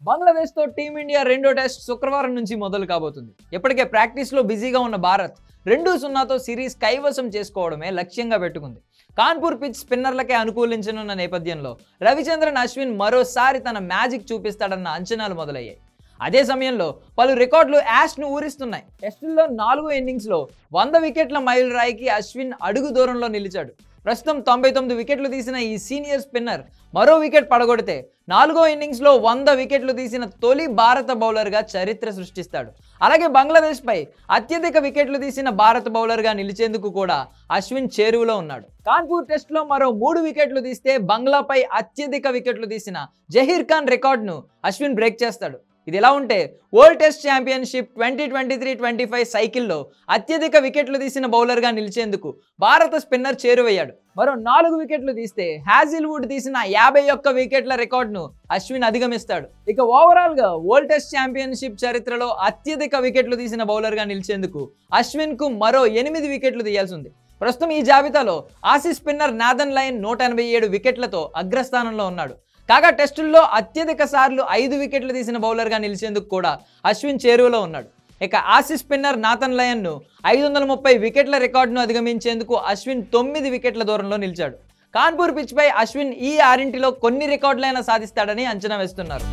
బంగ్లాదేశ్తో team India రెండో test శుక్రవారం నుంచి మొదలు కాబోతుంది. ఇప్పటికే ప్రాక్టీస్లో బిజీగా ఉన్న భారత్ 2-0తో సిరీస్ కైవసం చేసుకోవడమే లక్ష్యంగా పెట్టుకుంది. కాన్పూర్ పిచ్ స్పిన్నర్లకే అనుకూలించనున్న నేపథ్యంలో రవిచంద్రన్ అశ్విన్ మరోసారి తన మ్యాజిక్ చూపిస్తాడన్న అంచనాలు మొదలయ్యాయి. అదే సమయంలో పలు రికార్డులు యాష్ను ఊరిస్తున్నాయి. టెస్టుల్లో 4 ఇన్నింగ్స్లో 100 వికెట్ల మైలురాయికి అశ్విన్ అడుగు దూరంలో నిలిచాడు. ప్రస్తుతం 99 వికెట్లు తీసిన ఈ సీనియర్ స్పిన్నర్ మరో వికెట్ పడగొడితే 4వ ఇన్నింగ్స్లో 100 వికెట్లు తీసిన తొలి భారత బౌలర్గా చరిత్ర సృష్టిస్తాడు. అలాగే బంగ్లాదేశ్పై అత్యధిక వికెట్లు తీసిన భారత బౌలర్గా నిలిచేందుకు కూడా అశ్విన్ చేరువలో ఉన్నాడు. కాన్పూర్ టెస్ట్లో మరో 3 వికెట్లు తీస్తే బంగ్లాపై అత్యధిక వికెట్లు తీసిన జహీర్ ఖాన్ రికార్డును అశ్విన్ బ్రేక్ చేస్తాడు. ఇది ఎలా ఉంటే వరల్డ్ టెస్ట్ ఛాంపియన్షిప్ 2023-25 సైకిల్లో అత్యధిక వికెట్లు తీసిన బౌలర్గా నిలిచేందుకు భారత స్పిన్నర్ చేరువయ్యాడు. మరో 4 వికెట్లు తీస్తే హ్యాజిల్వుడ్ తీసిన 51 వికెట్ల రికార్డును అశ్విన్ అధిగమిస్తాడు. ఇక ఓవరాల్గా వరల్డ్ టెస్ట్ ఛాంపియన్షిప్ చరిత్రలో అత్యధిక వికెట్లు తీసిన బౌలర్గా నిలిచేందుకు అశ్విన్కు మరో 8 వికెట్లు తీయాల్సి ఉంది. ప్రస్తుతం ఈ జాబితాలో ఆసీస్ స్పిన్నర్ నాథన్ లయన్ 187 వికెట్లతో అగ్రస్థానంలో ఉన్నాడు. కాగా టెస్టుల్లో అత్యధిక సార్లు 5 వికెట్లు తీసిన బౌలర్గా నిలిచేందుకు కూడా అశ్విన్ చేరువలో ఉన్నాడు. ఇక ఆసీస్ స్పిన్నర్ నాథన్ లయన్ను 530 వికెట్ల రికార్డును అధిగమించేందుకు అశ్విన్ 9 వికెట్ల దూరంలో నిలిచాడు. కాన్పూర్ పిచ్పై అశ్విన్ ఈ 6 కొన్ని రికార్డులైనా సాధిస్తాడని అంచనా వేస్తున్నారు.